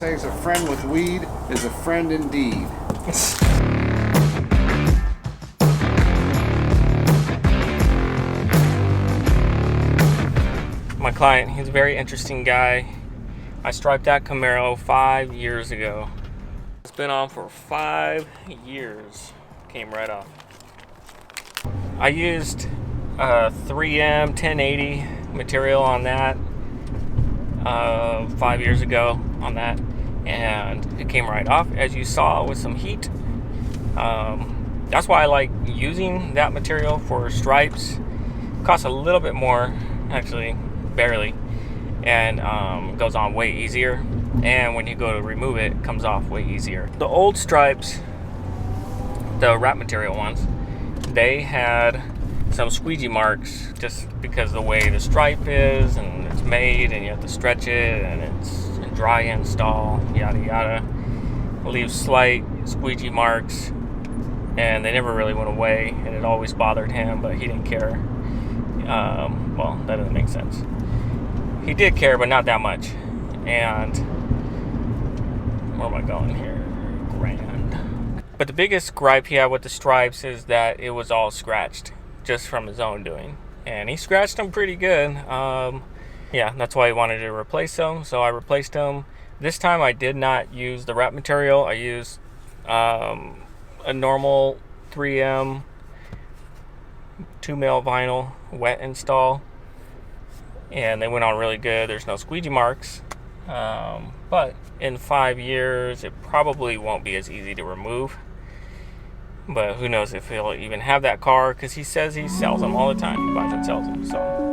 Says a friend with weed is a friend indeed. My client, he's a very interesting guy. I striped that Camaro 5 years ago. It's been on for 5 years. Came right off. I used 3M 1080 material on that 5 years ago on that, and it came right off, as you saw, with some heat. That's why I like using that material for stripes. It costs a little bit more, actually, barely, and goes on way easier. And when you go to remove it, it comes off way easier. The old stripes, the wrap material ones, they had some squeegee marks just because of the way the stripe is and it's made, and you have to stretch it, and it's a dry install, yada yada. It leaves slight squeegee marks, and they never really went away, and it always bothered him, but he didn't care. Well, that doesn't make sense. He did care, but not that much. And where am I going here? Grand. But the biggest gripe he had with the stripes is that it was all scratched just from his own doing, and he scratched them pretty good. Yeah, that's why he wanted to replace them, so I replaced them. This time I did not use the wrap material. I used a normal 3M 2 mil vinyl wet install, and they went on really good. There's no squeegee marks, but in 5 years it probably won't be as easy to remove. But who knows if he'll even have that car, because he says he sells them all the time. He buys and sells them, so.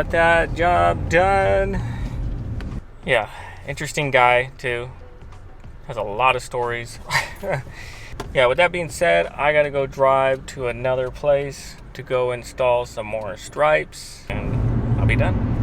got that job done. Yeah, interesting guy too. Has a lot of stories. Yeah, with that being said, I gotta go drive to another place to go install some more stripes, and I'll be done.